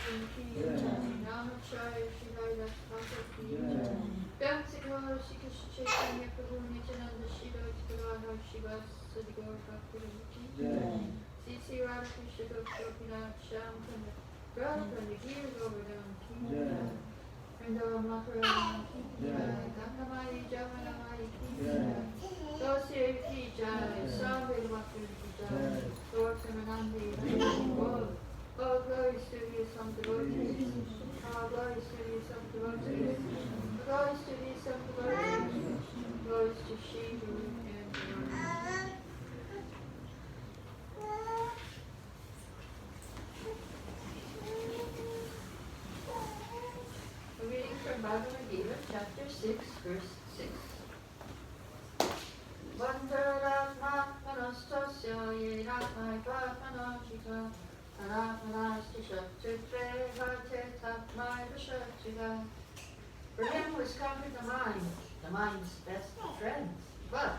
Namachaya Shivaya Dasvati Vyamsikala Shikasha Chaitanya Prabhu Nityananda Shiva Ikadana Shiva Sadigor Bhakti Sisi Radhakrishna Gopinath Shyam Kanda Radha Nagir Govardhan Vrindavan Makarana Gandhamai Javanamai Dasi Ki Jai Sambhil Bhakti Ki Jai Lord Samanandi all glories to you, some devotees. All glories to you, some devotees. Glories to you, some devotees. Glories to Shri Guru and Narayani. We're reading from Bhagavad Gita, chapter 6, verse 6. Vandaratma manastasya yenatma patmanajika for him who has conquered the mind, the mind's best friends. But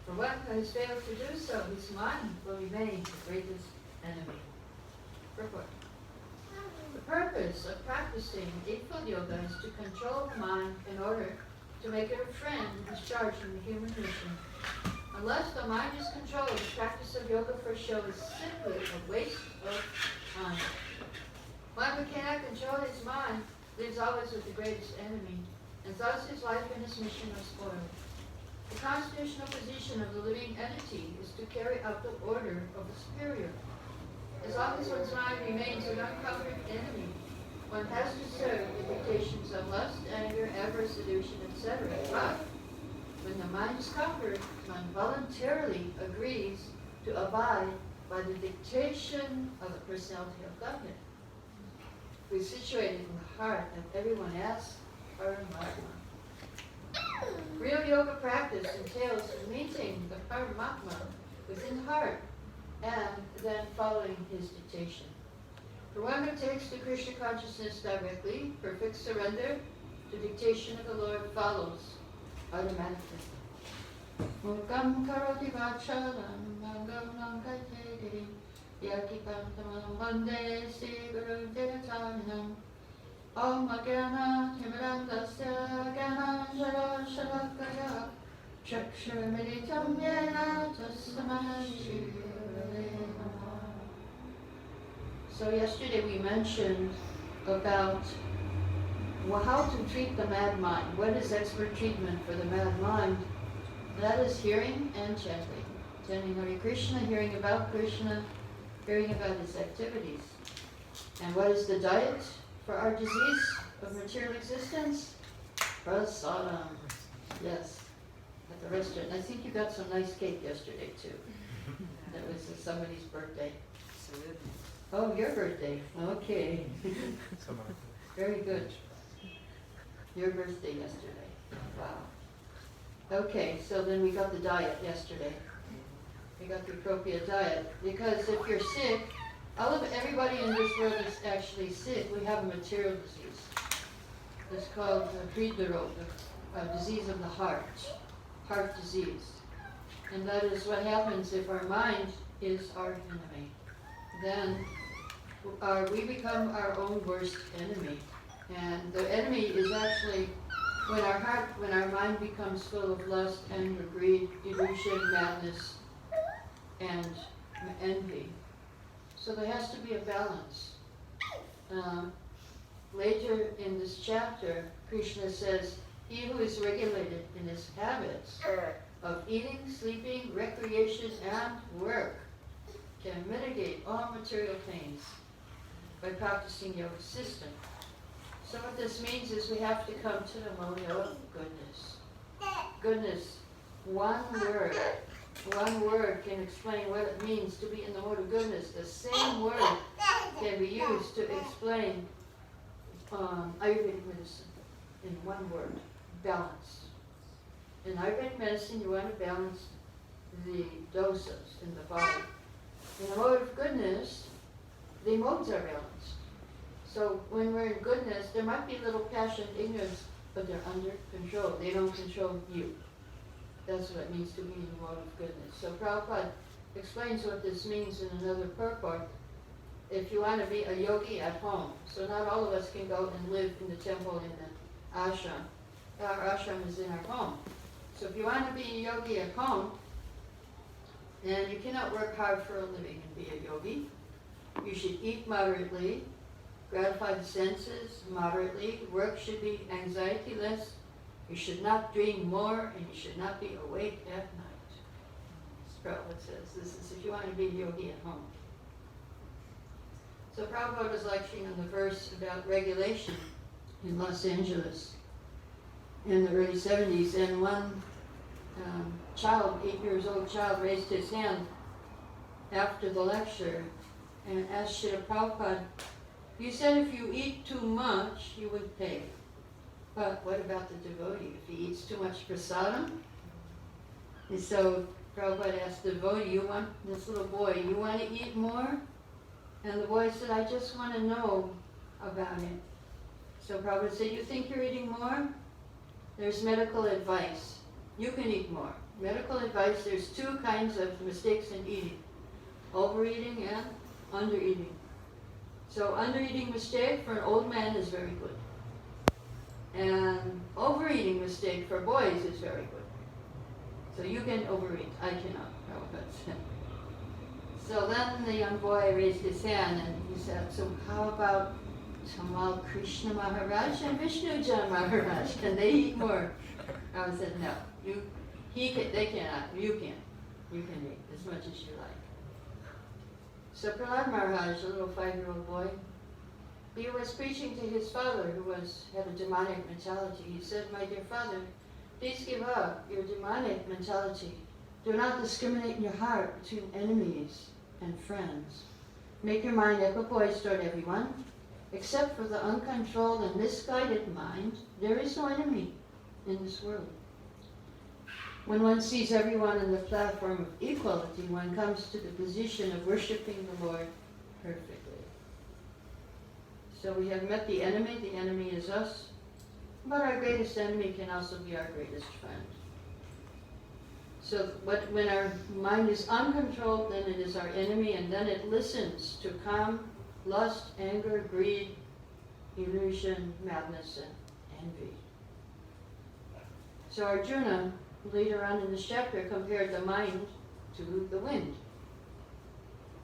for one who has failed to do so, his mind will remain the greatest enemy. Purport. The purpose of practicing Eightfold Yoga is to control the mind in order to make it a friend discharging the human mission. Unless the mind is controlled, the practice of yoga for show is simply a waste of time. One who cannot control his mind lives always with the greatest enemy, and thus his life and his mission are spoiled. The constitutional position of the living entity is to carry out the order of the superior. As long as one's mind remains an unconquered enemy, one has to serve the dictations of lust, anger, avarice, delusion, etc. But when the mind is conquered, one voluntarily agrees to abide by the dictation of the personality of Godhead, who is situated in the heart of everyone else, Paramatma. Real yoga practice entails meeting the Paramatma within the heart and then following his dictation. For one who takes to Krishna consciousness directly, perfect surrender to dictation of the Lord follows automatically. Mukam karoti vachalam mangam nankate yakipantamam vande Sri Guru Devacharinam Om Agana Timirandasya Gana Jara Shalakaya Chakshur Meditam Yena Tasamaha Shri Gurave Namaha. So yesterday we mentioned about how to treat the mad mind. What is expert treatment for the mad mind? That is hearing and chanting. Chanting Hare Krishna, hearing about Krishna, hearing about his activities. And what is the diet for our disease of material existence? Prasadam. Yes, at the restaurant. I think you got some nice cake yesterday too. That was somebody's birthday. Absolutely. Oh, your birthday. Okay. Very good. Your birthday yesterday. Wow. Okay, so then we got the diet yesterday. We got the appropriate diet. Because if you're sick, everybody in this world is actually sick. We have a material disease. It's called Hridaro, the disease of the heart disease. And that is what happens if our mind is our enemy. Then we become our own worst enemy. And the enemy is actually when our mind becomes full of lust, anger, greed, delusion, madness, and envy. So there has to be a balance. Later in this chapter, Krishna says, he who is regulated in his habits of eating, sleeping, recreation, and work can mitigate all material pains by practicing yoga system. So what this means is we have to come to the mode of goodness. Goodness, one word can explain what it means to be in the mode of goodness. The same word can be used to explain Ayurvedic medicine in one word, balance. In Ayurvedic medicine, you want to balance the dosas in the body. In the mode of goodness, the modes are balanced. So when we're in goodness, there might be a little passion, ignorance, but they're under control. They don't control you. That's what it means to be in the mode of goodness. So Prabhupada explains what this means in another purport. if you want to be a yogi at home, so not all of us can go and live in the temple in the ashram. Our ashram is in our home. So if you want to be a yogi at home, and you cannot work hard for a living and be a yogi, you should eat moderately, gratify the senses moderately, work should be anxiety-less, you should not dream more, and you should not be awake at night. That's what says. This is if you want to be a yogi at home. So Prabhupada was lecturing on the verse about regulation in Los Angeles in the early 70s, and one child, 8-year-old child, raised his hand after the lecture and asked Srila Prabhupada, you said if you eat too much, you would pay. But what about the devotee? If he eats too much prasadam? And so Prabhupada asked the devotee, this little boy, you want to eat more? And the boy said, I just want to know about it. So Prabhupada said, you think you're eating more? There's medical advice. You can eat more. Medical advice, there's two kinds of mistakes in eating. Overeating and undereating. So undereating mistake for an old man is very good. And overeating mistake for boys is very good. So you can overeat. I cannot. So then the young boy raised his hand and he said, so how about Tamal Krishna Maharaj and Vishnuja Maharaj? Can they eat more? I said, no. They cannot. You can. You can eat as much as you like. So Prahlad Maharaj, a little 5-year-old boy, he was preaching to his father who had a demonic mentality. He said, my dear father, please give up your demonic mentality. Do not discriminate in your heart between enemies and friends. Make your mind equipoised toward everyone. Except for the uncontrolled and misguided mind, there is no enemy in this world. When one sees everyone on the platform of equality, one comes to the position of worshiping the Lord perfectly. So we have met the enemy is us, but our greatest enemy can also be our greatest friend. So when our mind is uncontrolled, then it is our enemy, and then it listens to calm, lust, anger, greed, illusion, madness, and envy. So Arjuna, later on in this chapter, compared the mind to the wind.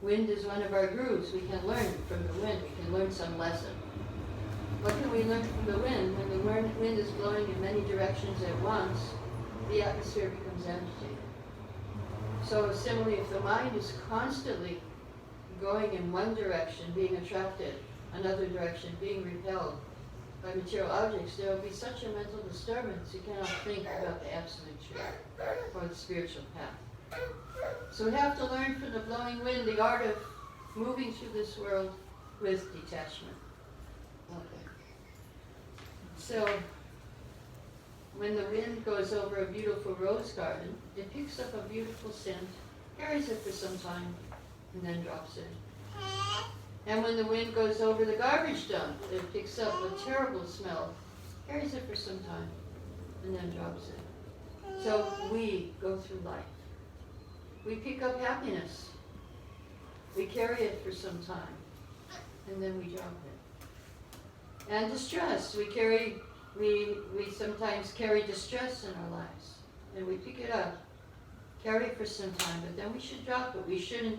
Wind is one of our gurus. We can learn from the wind. We can learn some lesson. What can we learn from the wind? When the wind is blowing in many directions at once, the atmosphere becomes agitated. So similarly, if the mind is constantly going in one direction, being attracted, another direction, being repelled by material objects, there will be such a mental disturbance you cannot think about the absolute truth or the spiritual path. So we have to learn from the blowing wind the art of moving through this world with detachment. Okay. So when the wind goes over a beautiful rose garden, it picks up a beautiful scent, carries it for some time, and then drops it. And when the wind goes over the garbage dump, it picks up a terrible smell, carries it for some time, and then drops it. So we go through life. We pick up happiness. We carry it for some time, and then we drop it. And distress, we sometimes carry distress in our lives, and we pick it up, carry it for some time, but then we should drop it. We shouldn't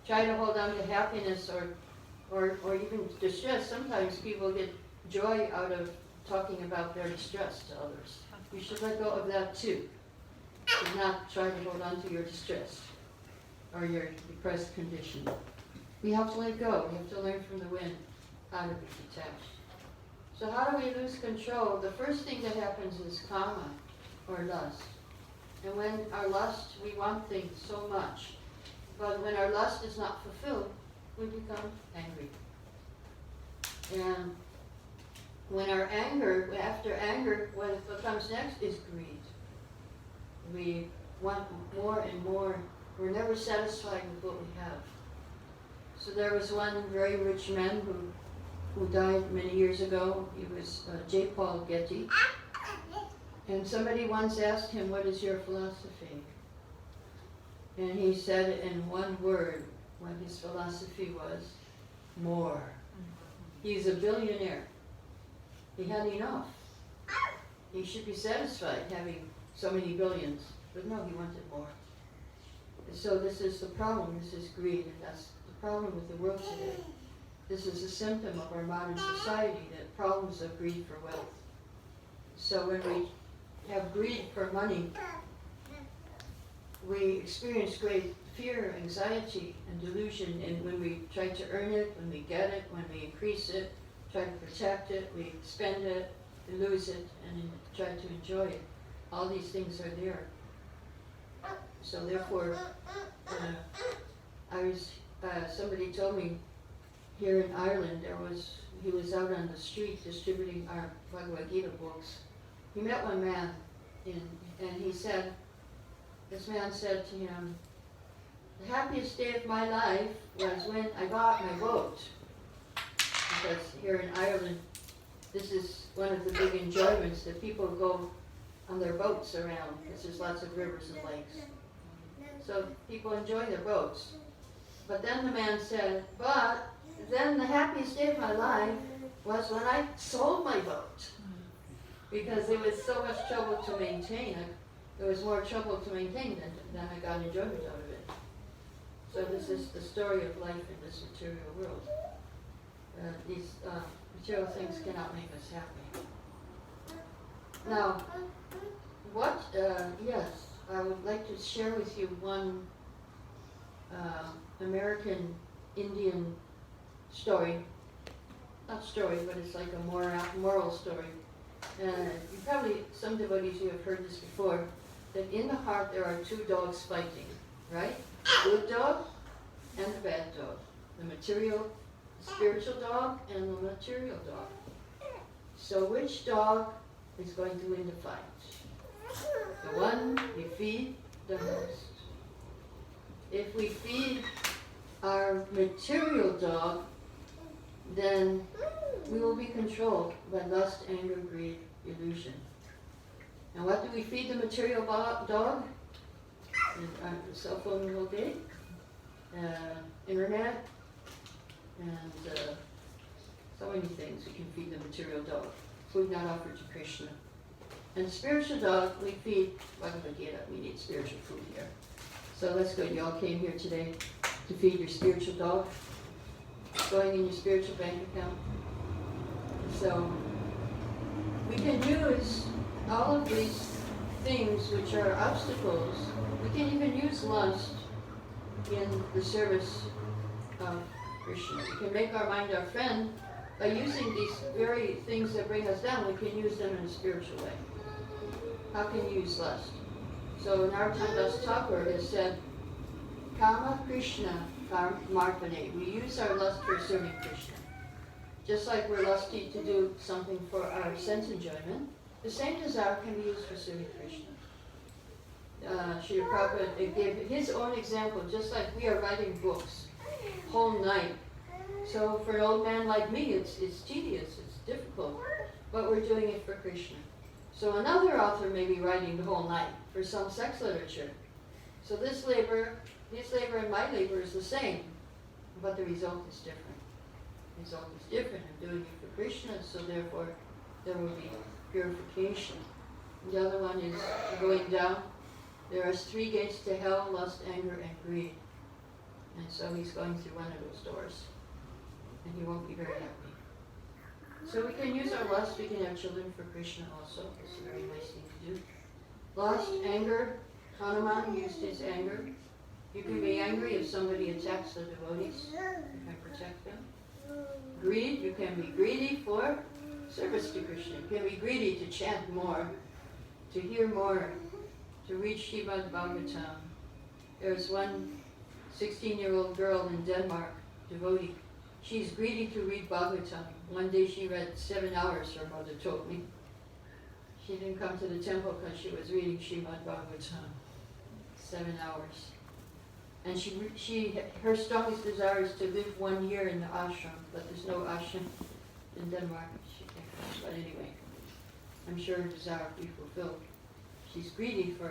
try to hold on to happiness or even distress. Sometimes people get joy out of talking about their distress to others. You should let go of that too. Do not try to hold on to your distress or your depressed condition. We have to let go. We have to learn from the wind how to be detached. So how do we lose control? The first thing that happens is kama, or lust. And when our lust, we want things so much. But when our lust is not fulfilled, we become angry. And when after anger, what comes next is greed. We want more and more. We're never satisfied with what we have. So there was one very rich man who died many years ago. He was J. Paul Getty. And somebody once asked him, what is your philosophy? And he said in one word what his philosophy was. more. He's a billionaire. He had enough. He should be satisfied having so many billions, but no, he wanted more. So this is the problem, this is greed, and that's the problem with the world today. This is a symptom of our modern society, that problems of greed for wealth. So when we have greed for money, we experience great fear, anxiety, and delusion, and when we try to earn it, when we get it, when we increase it, try to protect it, we spend it, we lose it, and try to enjoy it. All these things are there. So therefore, somebody told me here in Ireland, he was out on the street distributing our Bhagavad Gita books. He met one man, and this man said to him, "The happiest day of my life was when I got my boat." Because here in Ireland, this is one of the big enjoyments, that people go on their boats around, because there's lots of rivers and lakes. So people enjoy their boats. But then the man said, "But then the happiest day of my life was when I sold my boat." Because there was so much trouble to maintain. There was more trouble to maintain than I got enjoyment out of it. So this is the story of life in this material world. These material things cannot make us happy. Now, yes, I would like to share with you one American Indian story. Not story, but it's like a moral story. Some devotees, you have heard this before, that in the heart there are two dogs fighting, right? The good dog and the bad dog. The spiritual dog and the material dog. So which dog is going to win the fight? The one we feed the most. If we feed our material dog, then we will be controlled by lust, anger, greed, illusion. And what do we feed the material dog? The cell phone will be, internet, and so many things we can feed the material dog. Food not offered to Krishna. And the spiritual dog, we feed Bhagavad Gita. We need spiritual food here. So that's good. You all came here today to feed your spiritual dog. It's going in your spiritual bank account. So we can use all of these things which are obstacles. We can even use lust in the service of Krishna. We can make our mind our friend by using these very things that bring us down. We can use them in a spiritual way. How can you use lust? So Narayani Das Thakur has said, Kama Krishna Marpane. We use our lust for serving Krishna. Just like we're lusty to do something for our sense enjoyment, the same desire can be used for serving Krishna. Srila Prabhupada gave his own example, just like we are writing books whole night. So for an old man like me, it's tedious, it's difficult, but we're doing it for Krishna. So another author may be writing the whole night for some sex literature. So his labor and my labor is the same, but the result is different. The result is different. I'm doing it for Krishna, so therefore there will be purification. The other one is going down. There are 3 gates to hell: lust, anger, and greed. And so he's going through one of those doors, and he won't be very happy. So we can use our lust. We can have children for Krishna also. It's a very nice thing to do. Lust, anger. Hanuman used his anger. You can be angry if somebody attacks the devotees. You can protect them. Greed. You can be greedy for service to Krishna. You can be greedy to chant more, to hear more, to read Srimad Bhagavatam. There's one 16-year-old girl in Denmark, devotee. She's greedy to read Bhagavatam. One day she read 7 hours, her mother told me. She didn't come to the temple because she was reading Srimad Bhagavatam. 7 hours. And her strongest desire is to live 1 year in the ashram, but there's no ashram in Denmark. She can't come. But anyway, I'm sure her desire will be fulfilled. She's greedy for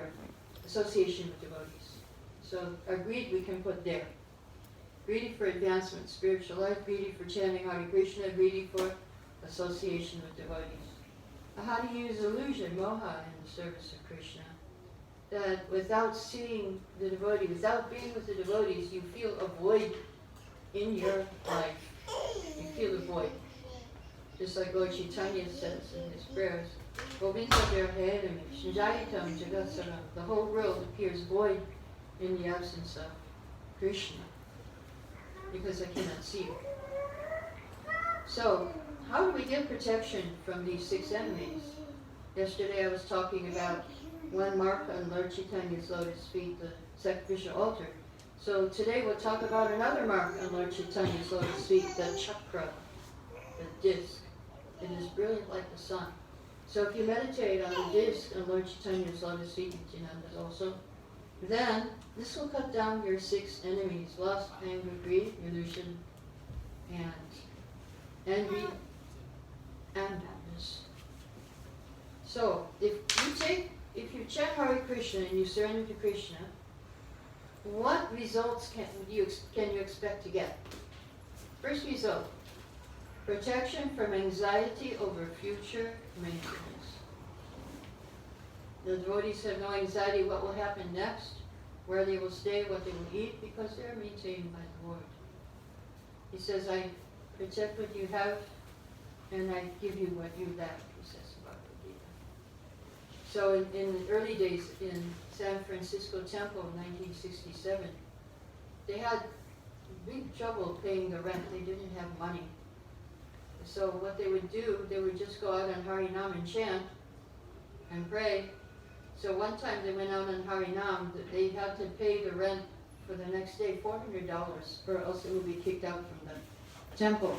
association with devotees. So our greed we can put there. greedy for advancement, spiritual life, greedy for chanting Hare Krishna, greedy for association with devotees. How do you use illusion, moha, in the service of Krishna? That without seeing the devotee, without being with the devotees, you feel a void in your life. You feel a void. Just like Lord Chaitanya says in his prayers, Govinda Virhedami, Shinjayitam Jagasaram, the whole world appears void in the absence of Krishna, because I cannot see you. So, how do we get protection from these 6 enemies? Yesterday I was talking about one mark on Lord Chaitanya's lotus feet, the sacrificial altar. So today we'll talk about another mark on Lord Chaitanya's lotus feet, the chakra, the disc. It is brilliant like the sun. So if you meditate on the disc on Lord Chaitanya's lotus feet, Nityananda's also, then this will cut down your 6 enemies: lust, anger, greed, illusion, and envy, and madness. So if you chant Hare Krishna and you surrender to Krishna, what results can you expect to get? First result, protection from anxiety over future maintenance. The devotees have no anxiety what will happen next, where they will stay, what they will eat, because they are maintained by the Lord. He says, I protect what you have, and I give you what you lack, he says about the Gita. So in the early days in San Francisco Temple in 1967, they had big trouble paying the rent. They didn't have money. So what they would do, they would just go out on Harinam and chant and pray. So one time they went out on Harinam, they had to pay the rent for the next day, $400, or else it would be kicked out from the temple.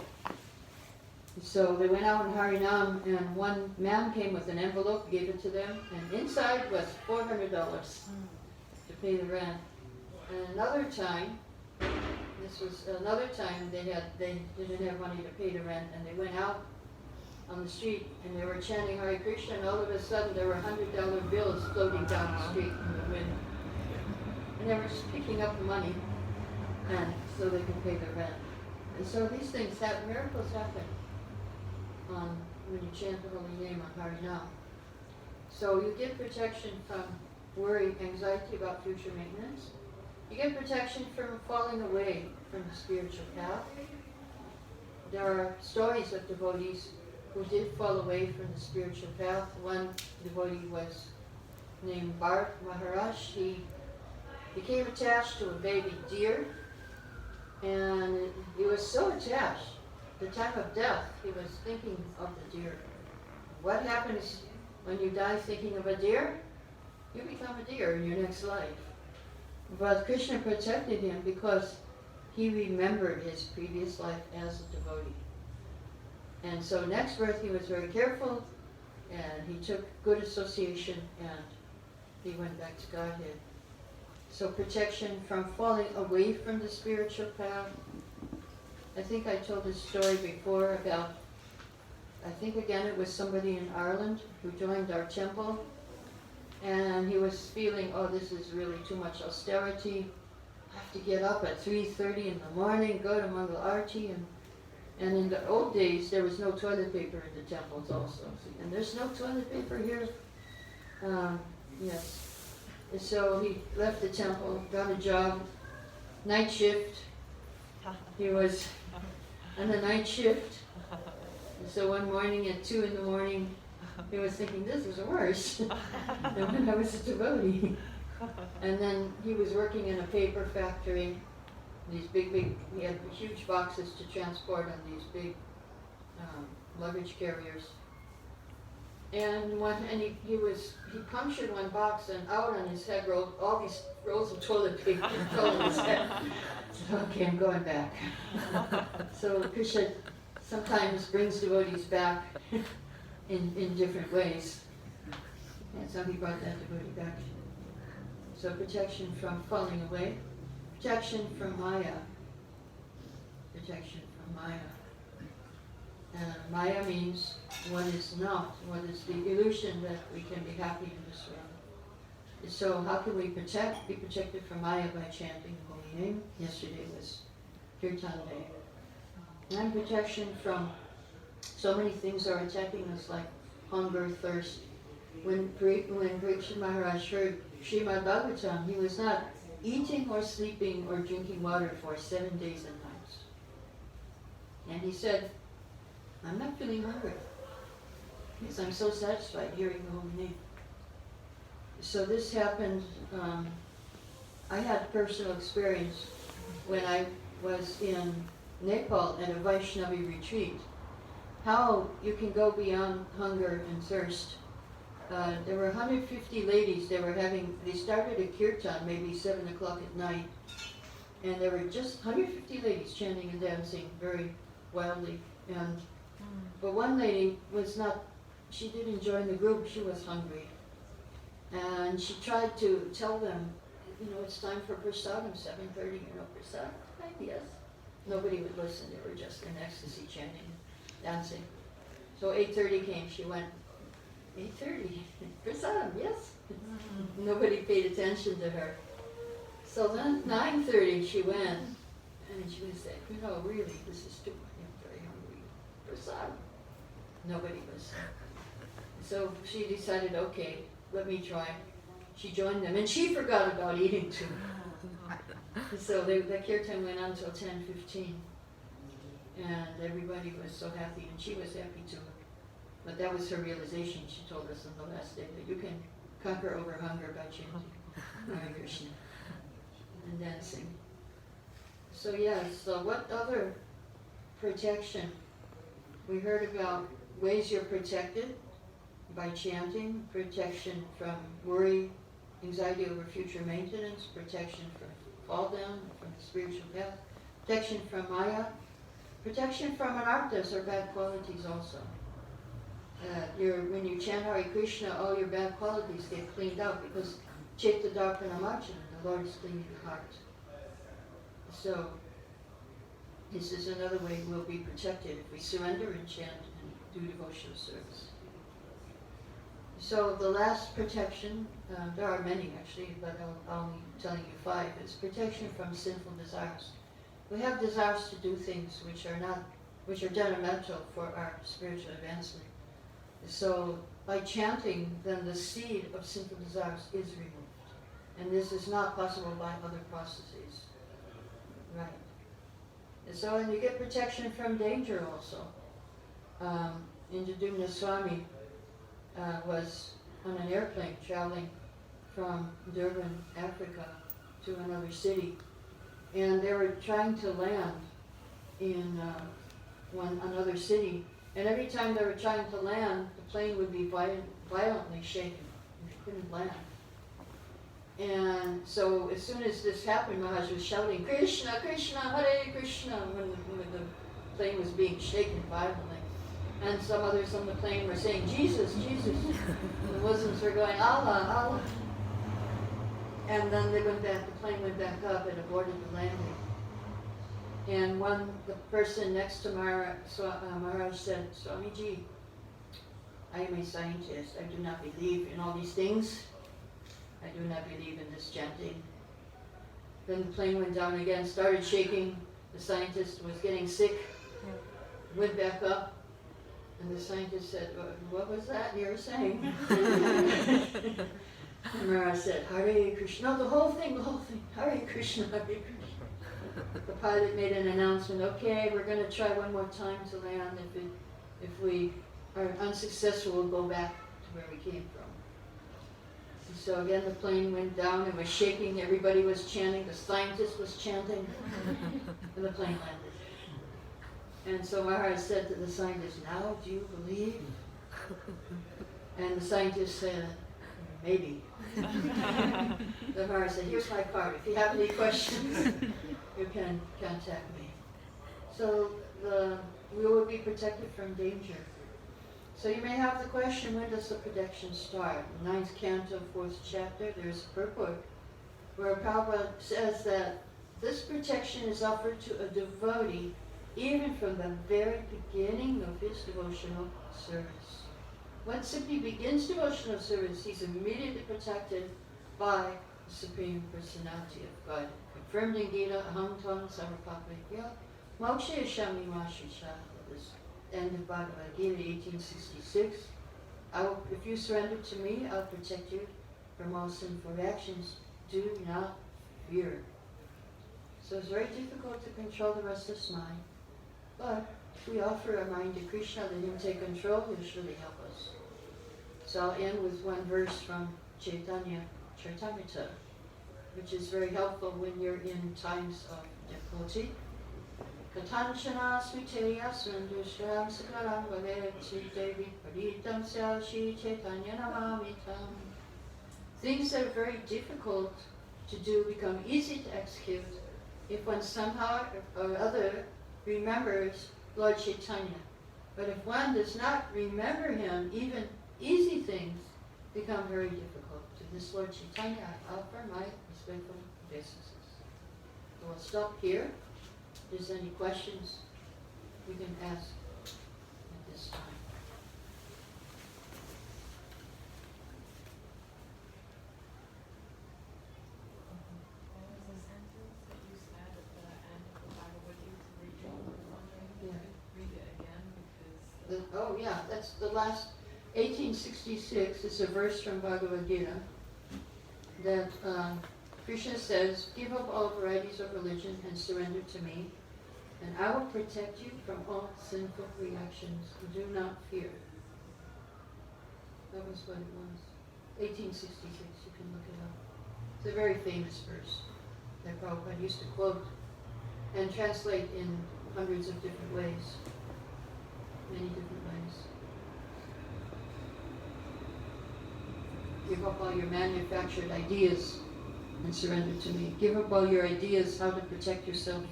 So they went out on Harinam, and one man came with an envelope, gave it to them, and inside was $400 to pay the rent. And another time, this was another time they didn't have money to pay the rent, and they went out on the street and they were chanting Hare Krishna, and all of a sudden there were $100 bills floating down the street in the wind. And they were just picking up the money, and so they could pay the rent. And so these things, miracles happen when you chant the holy name on Harinam. So you get protection from worry, anxiety about future maintenance. You get protection from falling away from the spiritual path. There are stories of devotees who did fall away from the spiritual path. One devotee was named Bharat Maharaj. He became attached to a baby deer, and he was so attached, the time of death, he was thinking of the deer. What happens when you die thinking of a deer? You become a deer in your next life. But Krishna protected him because he remembered his previous life as a devotee. And so next birth he was very careful, and he took good association, and he went back to Godhead. So protection from falling away from the spiritual path. I think I told this story before about, I think again it was somebody in Ireland who joined our temple, and he was feeling, oh, this is really too much austerity. I have to get up at 3:30 in the morning, go to Mangal Arti, and in the old days there was no toilet paper in the temples also. And there's no toilet paper here. Yes. And so he left the temple, got a job, night shift. He was on the night shift. And so one morning at 2 in the morning, he was thinking, this is worse than when I was a devotee. And then he was working in a paper factory. These big, he had huge boxes to transport on these big luggage carriers. And he punctured one box, and out on his head rolled all these rolls of toilet paper fell on his head. I said, okay, I'm going back. So Krishna sometimes brings devotees back in different ways. And so he brought that devotee back. So protection from falling away, protection from Maya. Protection from Maya. Maya means what is not, what is the illusion that we can be happy in this world. So how can we be protected from Maya? By chanting the holy name. Yesterday was Kirtan Day. And protection from so many things are attacking us, like hunger, thirst. When Parikshit Maharaj heard Srimad Bhagavatam, he was not eating or sleeping or drinking water for 7 days and nights. And he said, I'm not feeling hungry, because I'm so satisfied hearing the holy name. So this happened, I had personal experience when I was in Nepal at a Vaishnavi retreat. How you can go beyond hunger and thirst. There were 150 ladies, they started a kirtan maybe 7 o'clock at night, and there were just 150 ladies chanting and dancing very wildly. But one lady she didn't join the group, she was hungry. And she tried to tell them, it's time for prasadam, 7:30, prasadam, yes. Nobody would listen, they were just in ecstasy chanting, dancing. So 8:30 came, she went, 8:30, prasadam, yes. Nobody paid attention to her. So then 9:30 she went, and she would say, really, this is too much, I'm very hungry. Prasadam. Nobody was. So she decided, okay, let me try. She joined them, and she forgot about eating too. So the kirtan went on until 10:15, and everybody was so happy, and she was happy too. But that was her realization. She told us on the last day that you can conquer over hunger by chanting Hare Krishna and dancing. So so what other protection? We heard about ways you're protected by chanting, protection from worry, anxiety over future maintenance, protection from fall down from the spiritual path, protection from Maya, protection from anarthas or bad qualities also. When you chant Hare Krishna, all your bad qualities get cleaned out because Chaita Darpana Marjana, the Lord is cleaning your heart. So this is another way we'll be protected if we surrender and chant and do devotional service. So the last protection, there are many actually, but I'll only telling you 5, is protection from sinful desires. We have desires to do things which are detrimental for our spiritual advancement. So by chanting, then the seed of sinful desires is removed. And this is not possible by other processes. Right. And so, and you get protection from danger also. Indradumna Swami was on an airplane traveling from Durban, Africa, to another city. And they were trying to land in another city. And every time they were trying to land, the plane would be violently shaken. They couldn't land. And so as soon as this happened, Maharaj was shouting, Krishna, Krishna, Hare Krishna, when the plane was being shaken violently. And some others on the plane were saying, Jesus, Jesus. And the Muslims were going, Allah, Allah. And then the plane went back up and aborted the landing. And the person next to Maharaj said, Swamiji, I am a scientist. I do not believe in all these things. I do not believe in this chanting. Then the plane went down again, started shaking. The scientist was getting sick, went back up. And the scientist said, what was that you were saying? And Maharaj said, Hare Krishna. No, the whole thing, Hare Krishna, Hare Krishna. The pilot made an announcement, okay, we're going to try one more time to land. If we are unsuccessful, we'll go back to where we came from. And so again, the plane went down, it was shaking, everybody was chanting, the scientist was chanting, and the plane landed. And so Maharaj said to the scientist, now do you believe? And the scientist said, maybe. The Maharaj said, here's my card. If you have any questions, you can contact me. So we will be protected from danger. So you may have the question, when does the protection start? In 9th canto, 4th chapter, there's a purport where Prabhupada says that this protection is offered to a devotee even from the very beginning of his devotional service. Once he begins devotional service, he's immediately protected by the Supreme Personality of God. Confirmed in Gita, Aham Tvam Sarvapapakya, Moksha Shami Mashicha, this end of Bhagavad Gita, 1866. If you surrender to me, I'll protect you from all sinful actions. Do not fear. So it's very difficult to control the restless mind, but if we offer our mind to Krishna, let him take control, he'll surely help us. So I'll end with one verse from Chaitanya Charitamrita, which is very helpful when you're in times of difficulty. Katanchana smiteya sundusram sakaram valeti Devi paritam syashi Chaitanya namamitam. Things that are very difficult to do become easy to execute if one somehow or other remembers Lord Chaitanya. But if one does not remember him, even easy things become very difficult. To this Lord Chaitanya, I offer my respectful obeisances. So we'll stop here. If there's any questions, we can ask at this time. Oh yeah, that's the last, 1866 is a verse from Bhagavad Gita that Krishna says, give up all varieties of religion and surrender to me, and I will protect you from all sinful reactions. Do not fear. That was what it was. 1866, you can look it up. It's a very famous verse that Prabhupada used to quote and translate in hundreds of different ways. Many different ways. Give up all your manufactured ideas and surrender to me. Give up all your ideas how to protect yourself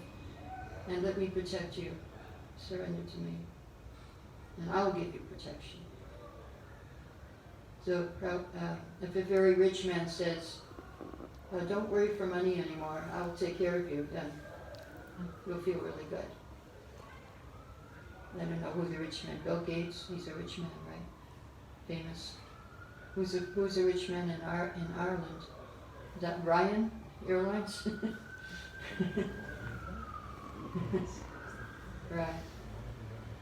and let me protect you. Surrender to me. And I'll give you protection. So if a very rich man says, don't worry for money anymore, I'll take care of you, then you'll feel really good. I don't know who the rich man, Bill Gates, he's a rich man, right? Famous. Who's a rich man in Ireland? Is that Ryan Airlines? Right.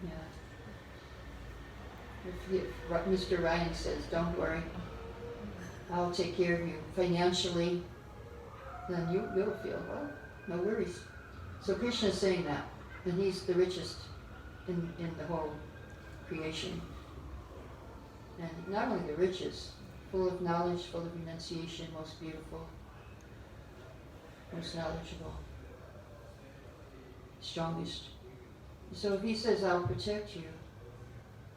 Yeah. If Mr. Ryan says, don't worry, I'll take care of you financially, then you'll feel, well, no worries. So Krishna is saying that, and he's the richest in the whole creation. And not only the richest, full of knowledge, full of renunciation, most beautiful, most knowledgeable, strongest. So if he says, I'll protect you,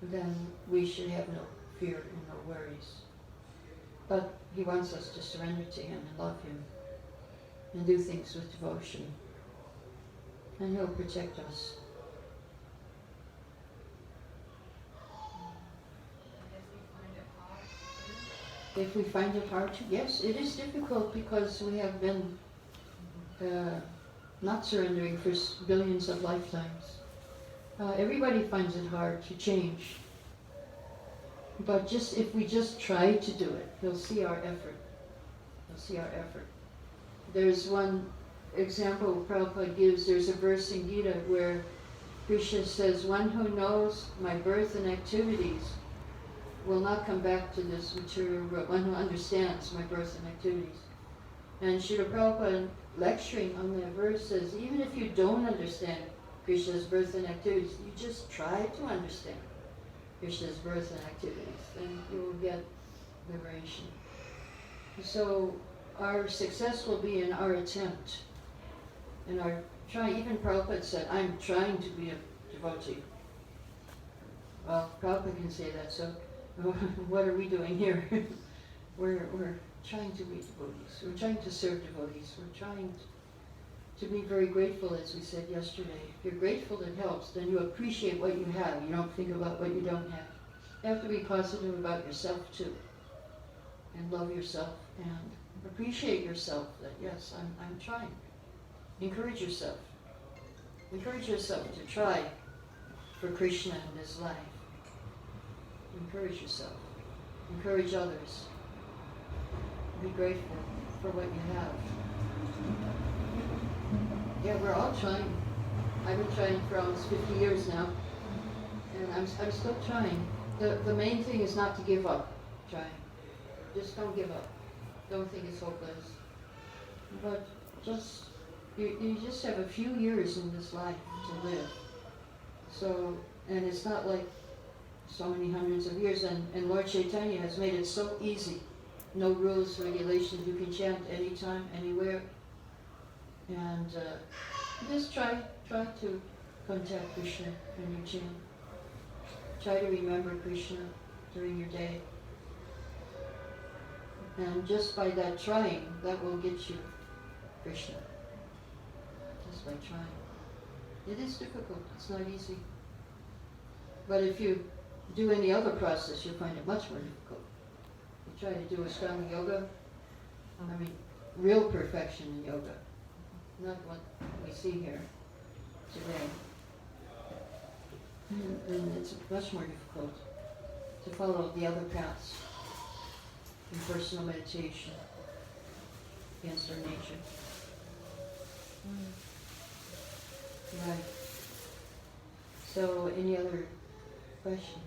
then we should have no fear and no worries. But he wants us to surrender to him and love him and do things with devotion. And he'll protect us. If we find it hard to, yes, it is difficult because we have been not surrendering for billions of lifetimes. Everybody finds it hard to change. But if we just try to do it, you'll see our effort. You'll see our effort. There's one example Prabhupada gives. There's a verse in Gita where Krishna says, one who knows my birth and activities will not come back to this material world. One who understands my birth and activities. And Srila Prabhupada, lecturing on that verse, says, even if you don't understand Krishna's birth and activities, you just try to understand Krishna's birth and activities, then you will get liberation. So our success will be in our attempt, in our try. Even Prabhupada said, I'm trying to be a devotee. Well, Prabhupada can say that, so what are we doing here? We're trying to be devotees. We're trying to serve devotees. We're trying to be very grateful, as we said yesterday. If you're grateful, it helps. Then you appreciate what you have. You don't think about what you don't have. You have to be positive about yourself too, and love yourself and appreciate yourself. That yes, I'm trying. Encourage yourself. Encourage yourself to try for Krishna in this life. Encourage yourself. Encourage others. Be grateful. for what you have. Yeah, we're all trying. I've been trying for almost 50 years now, and I'm still trying. The main thing is not to give up trying. Just don't give up. Don't think it's hopeless. But just, you just have a few years in this life to live. So, and it's not like so many hundreds of years, and Lord Chaitanya has made it so easy. No rules, regulations, you can chant anytime, anywhere. And just try to contact Krishna when you chant. Try to remember Krishna during your day. And just by that trying, that will get you Krishna. Just by trying. It is difficult, it's not easy. But if you do any other process, you'll find it much more difficult. You try to do Ashtanga yoga, I mean, real perfection in yoga, not what we see here today. And it's much more difficult to follow the other paths in personal meditation against our nature. Right. So, any other questions?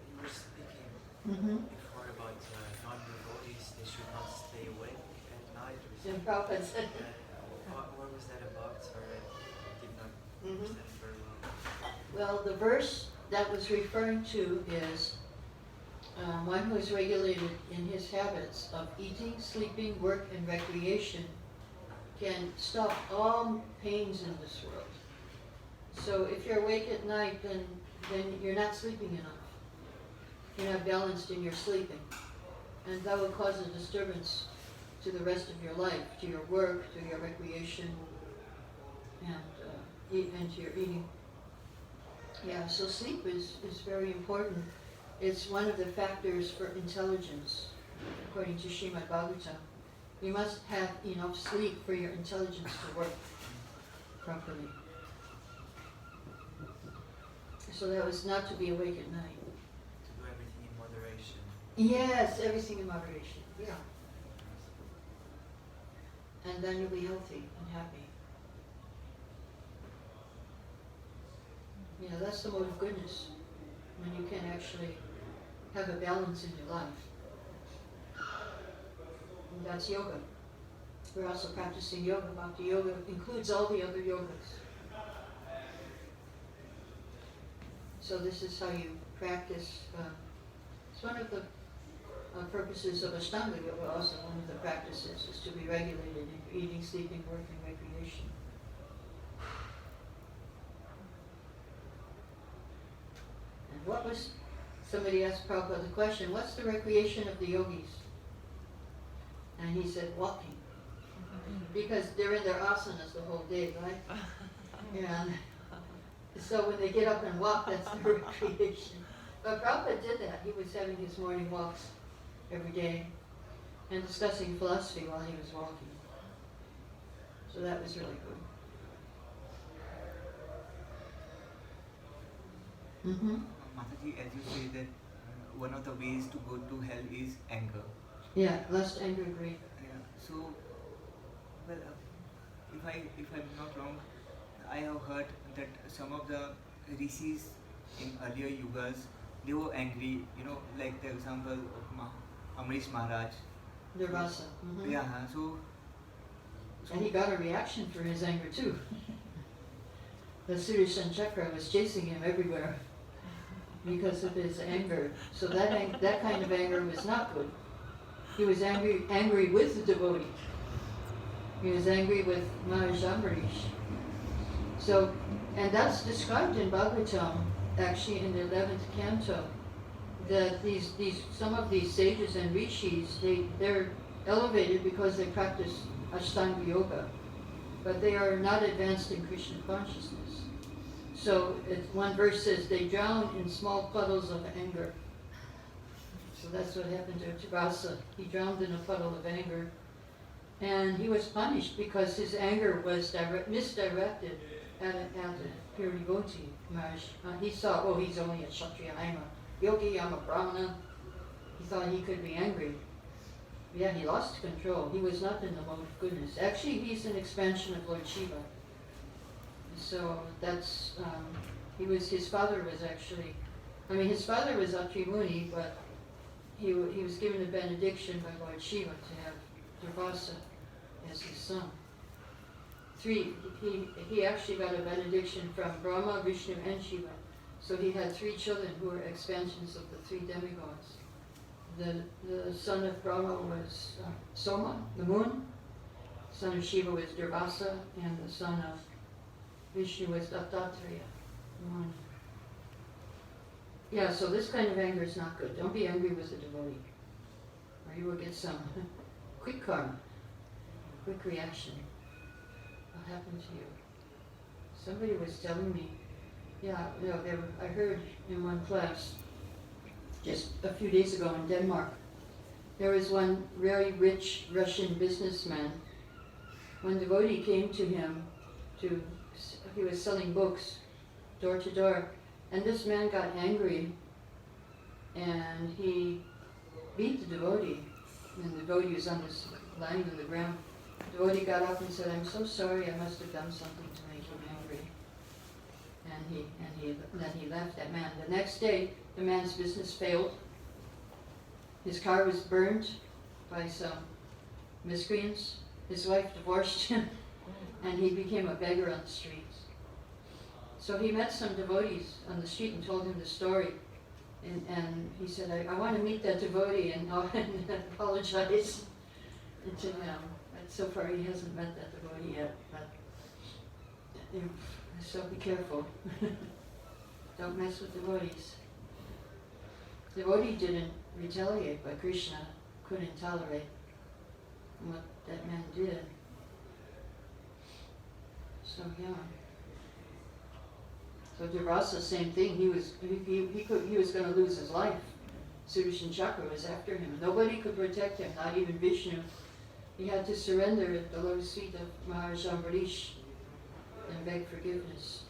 You were speaking Mm-hmm. before about non-devotees, they should not stay awake at night or Jim something. Prabhupada said. What was that about? Sorry, I did not understand very well. Well, the verse that was referring to is one who is regulated in his habits of eating, sleeping, work, and recreation can stop all pains in this world. So if you're awake at night, then you're not sleeping enough. You're not balanced in your sleeping. And that will cause a disturbance to the rest of your life, to your work, to your recreation, and to your eating. Yeah, so sleep is very important. It's one of the factors for intelligence, according to Srimad Bhagavatam. You must have enough sleep for your intelligence to work properly. So that was not to be awake at night. To do everything in moderation. Yes, everything in moderation, yeah. And then you'll be healthy and happy. Yeah, that's the mode of goodness, when you can actually have a balance in your life. And that's yoga. We're also practicing yoga. Bhakti yoga includes all the other yogas. So this is how you practice. It's one of the purposes of Ashtanga yoga. Also, one of the practices is to be regulated in your eating, sleeping, work, and recreation. And what was, somebody asked Prabhupada the question, what's the recreation of the yogis? And he said, walking. Because they're in their asanas the whole day, right? And so when they get up and walk, that's their recreation. But Prabhupada did that. He was having his morning walks every day and discussing philosophy while he was walking. So that was really good. Mm-hmm. Mataji, as you say that one of the ways to go to hell is anger. Yeah, lust, anger, greed. Yeah. So, well, if I'm not wrong, I have heard that some of the rishis in earlier yugas, they were angry. You know, like the example of Amrish Maharaj. Nirvasa. Mm-hmm. Yeah. So. And he got a reaction for his anger too. The Sudarshan Chakra was chasing him everywhere because of his anger. So that kind of anger was not good. He was angry with the devotee. He was angry with Maharaj Ambarish. So, and that's described in Bhagavatam, actually in the 11th canto, that some of these sages and rishis, they're elevated because they practice Ashtanga yoga, but they are not advanced in Krishna consciousness. So one verse says they drown in small puddles of anger. So that's what happened to Vasa. He drowned in a puddle of anger, and he was punished because his anger was misdirected at a pure devotee. Maharaj. He saw, oh, he's only a Kshatriya, I'm a yogi, I'm a Brahmana, He thought he could be angry. Yeah, he lost control. He was not in the mode of goodness. Actually, he's an expansion of Lord Shiva. So that's, his father was actually, his father was Atri Muni, but he was given a benediction by Lord Shiva to have Durvasa as his son. He actually got a benediction from Brahma, Vishnu, and Shiva. So he had 3 children who were expansions of the 3 demigods. The son of Brahma was Soma, the moon. The son of Shiva was Durvasa, and the son of Vishnu was Dattatreya, the moon. Yeah, so this kind of anger is not good. Don't be angry with a devotee, or you will get some quick karma, quick reaction. What happened to you? Somebody was telling me, I heard in one class just a few days ago in Denmark, there was one very rich Russian businessman. One devotee came to him he was selling books door to door, and this man got angry and he beat the devotee, and the devotee was lying on the ground. The devotee got up and said, "I'm so sorry, I must have done something to make him angry." And then he left that man. The next day, the man's business failed. His car was burned by some miscreants. His wife divorced him, and he became a beggar on the streets. So he met some devotees on the street and told him the story. And he said, I want to meet that devotee and apologize to him. But so far he hasn't met that devotee yet. But so be careful. Don't mess with devotees. The devotee didn't retaliate, but Krishna couldn't tolerate what that man did. So yeah. So Durvasa, same thing. He was going to lose his life. Sudarshan Chakra was after him. Nobody could protect him, not even Vishnu. He had to surrender at the lotus feet of Maharaja Ambarish and beg forgiveness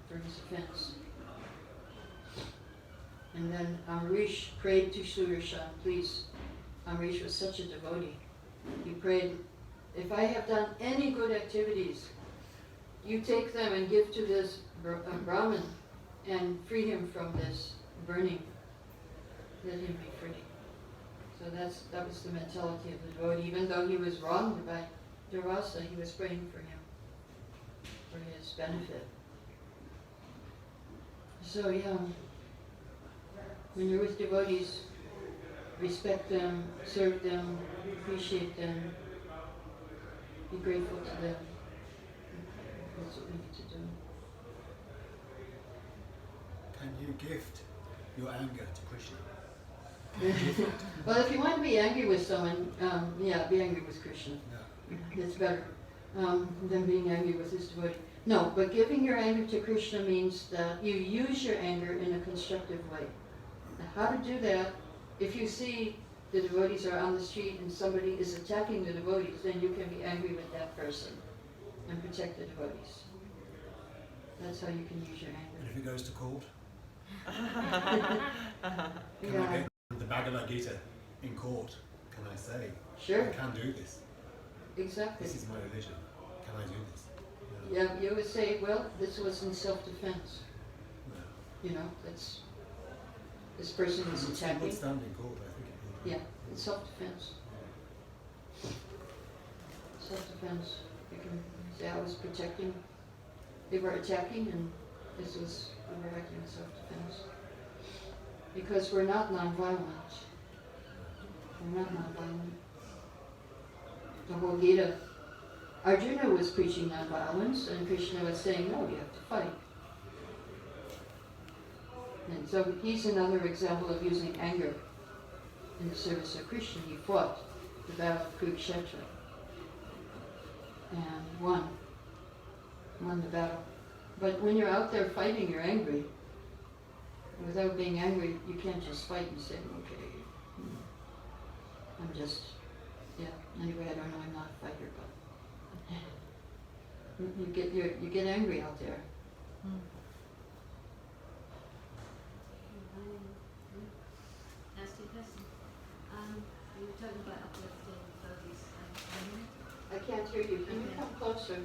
for his offense. And then Ambarish prayed to Sudarshan, please. Ambarish was such a devotee. He prayed, if I have done any good activities, you take them and give to this Brahmin and free him from this burning. Let him be free. So that was the mentality of the devotee. Even though he was wronged by Durvasa, he was praying for him, for his benefit. So yeah, when you're with devotees, respect them, serve them, appreciate them, be grateful to them. That's what we need to do. Can you gift your anger to Krishna? Well, if you want to be angry with someone, be angry with Krishna. No. It's better than being angry with his devotee. No, but giving your anger to Krishna means that you use your anger in a constructive way. Now, how to do that? If you see the devotees are on the street and somebody is attacking the devotees, then you can be angry with that person and protect the devotees. That's how you can use your anger. And if it goes to court? Can Yeah. I get the Bhagavad Gita in court? Can I say, Sure. I can do this? Exactly. This is my religion. Can I do this? Yeah, you would say, well, this was in self-defense. No. That's this person is It attacking. would stand in court, I think it would. Yeah, it's self-defense. Self-defense. You can say I was protecting. They were attacking, and we were acting in self-defense. Because we're not non-violent. We're not non-violent. The whole Gita, Arjuna was preaching non-violence, and Krishna was saying, no, you have to fight. And so he's another example of using anger in the service of Krishna. He fought the battle of Kurukshetra and won the battle. But when you're out there fighting, you're angry. Without being angry, you can't just fight and say, okay, I'm just, anyway, I don't know, I'm not a fighter, but you get angry out there. Nasty person. You were talking about uplifting devotees and I can't hear you. Can you Okay. come closer?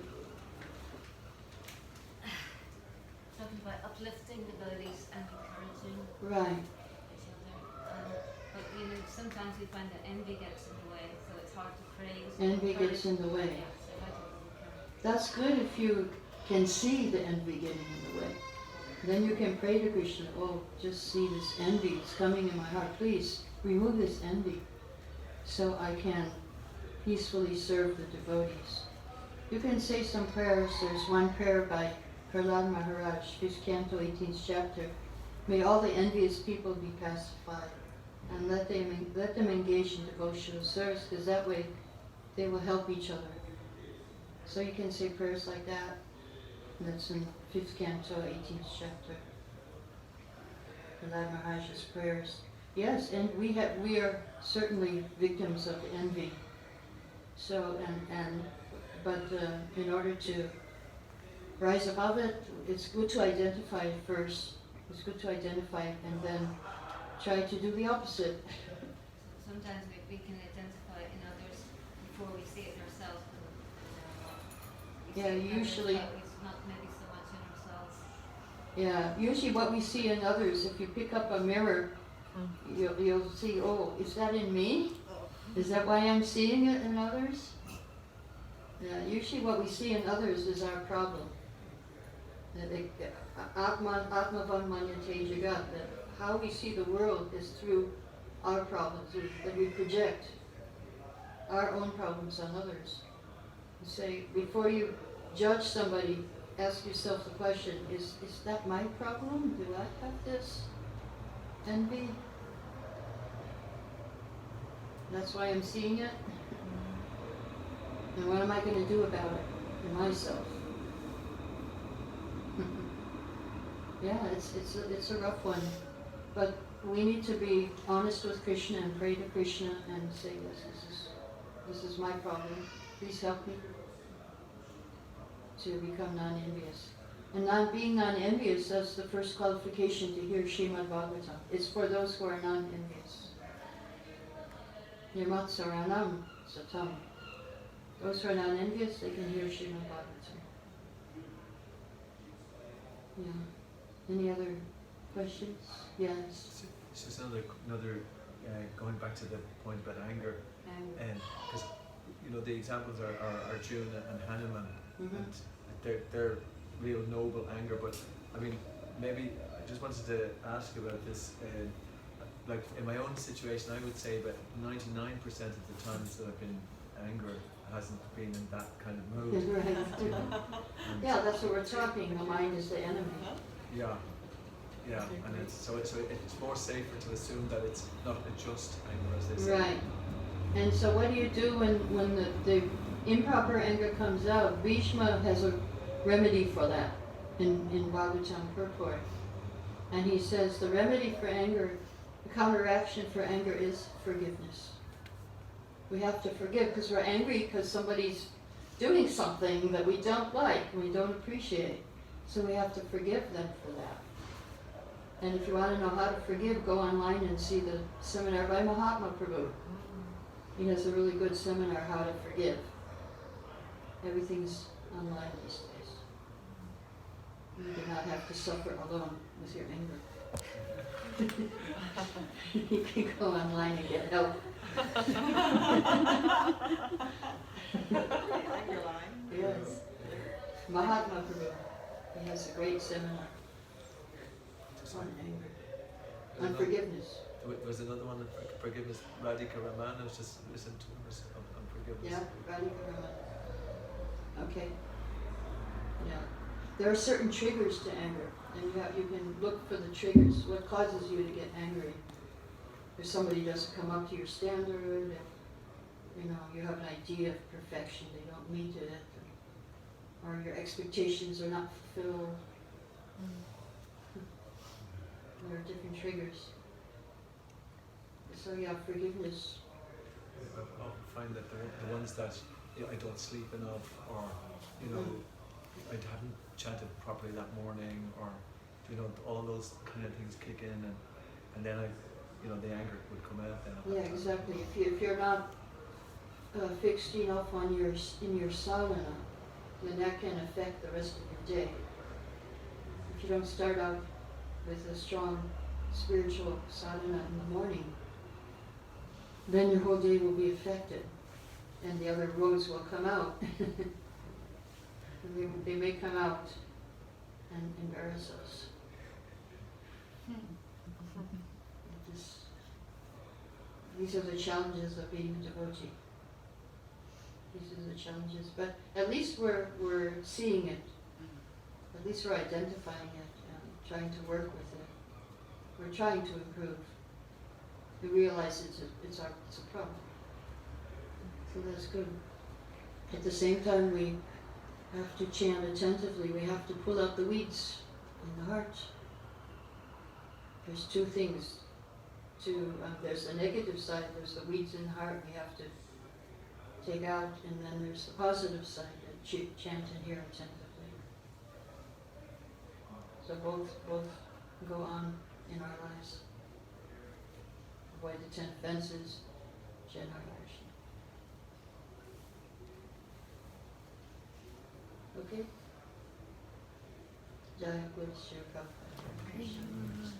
talking about uplifting devotees and encouraging Right. each other. But sometimes we find that envy gets in the way, so it's hard to praise. and Envy gets in the way. Yeah, so how do we encourage? That's good if you can see the envy getting in the way. Then you can pray to Krishna, oh, just see this envy, it's coming in my heart. Please remove this envy so I can peacefully serve the devotees. You can say some prayers. There's one prayer by Prahlad Maharaj, 5th canto, 18th chapter. May all the envious people be pacified and let them engage in devotional service, because that way they will help each other. So you can say prayers like that. That's in 5th canto, 18th chapter. Prahlad Maharaj's prayers. Yes, and we are certainly victims of envy. So, but in order to rise above it, it's good to identify it first. It's good to identify it and then try to do the opposite. Sometimes we can identify it in others before we see it in ourselves. We Yeah, see it in others, usually- but it's not maybe so much in ourselves. Yeah, usually what we see in others, if you pick up a mirror, you'll see, oh, is that in me? Is that why I'm seeing it in others? Yeah, usually what we see in others is our problem. Atmavan manyate jagat, that how we see the world is through our problems, that we project our own problems on others. You say, before you judge somebody, ask yourself the question, is that my problem? Do I have this envy? That's why I'm seeing it? And what am I going to do about it in myself? Yeah, it's a rough one. But we need to be honest with Krishna and pray to Krishna and say, yes, this is my problem. Please help me to become non-envious. And being non-envious, that's the first qualification to hear Srimad Bhagavatam. It's for those who are non-envious. Yamat saranam satam. Those who are non-envious, they can hear Srimad Bhagavatam. Yeah. Any other questions? Yes. It's just another going back to the point about anger, and because the examples are Arjuna and Hanuman, and they're real noble anger. But I mean, maybe I just wanted to ask about this. Like in my own situation, I would say that 99% of the times that I've been angry hasn't been in that kind of mood. Right. And Yeah, that's what we're talking. The mind is the enemy. yeah, and it's more safer to assume that it's not a just anger, as they say. Right. And so what do you do when the improper anger comes out? Bhishma has a remedy for that in Bhagavatam purport. And he says the remedy for anger, the counteraction for anger is forgiveness. We have to forgive because we're angry because somebody's doing something that we don't like, we don't appreciate. So we have to forgive them for that. And if you want to know how to forgive, go online and see the seminar by Mahatma Prabhu. He has a really good seminar, How to Forgive. Everything's online these days. You do not have to suffer alone with your anger. You can go online and get help. Yes. Mahatma Prabhu. He has a great seminar on anger, on forgiveness. There was another one on forgiveness. Radhika Raman. I was just listening to him on forgiveness. Yeah, Radhika Raman. Okay. Yeah. There are certain triggers to anger, and you can look for the triggers. What causes you to get angry? If somebody doesn't come up to your standard, if, you have an idea of perfection, they don't meet it, or your expectations are not fulfilled. There are different triggers. So yeah, forgiveness. I often find that the ones that I don't sleep enough, or I haven't chanted properly that morning, or all those kind of things kick in, and then you know, the anger would come out then. At Yeah, that time. exactly. If you're not fixed enough on in your sadhana, then that can affect the rest of your day. If you don't start out with a strong spiritual sadhana in the morning, then your whole day will be affected, and the other roads will come out. They may come out and embarrass us. These are the challenges of being a devotee. These are the challenges, but at least we're seeing it. At least we're identifying it and trying to work with it. We're trying to improve. We realize it's a problem. So that's good. At the same time, we have to chant attentively. We have to pull out the weeds in the heart. There's two things. There's the negative side. There's the weeds in the heart we have to take out, and then there's the positive side that chant and hear attentively. So both go on in our lives. Avoid the 10 offenses, chant Hare Krishna. Okay? Jaya Guru Shri Prabhupada.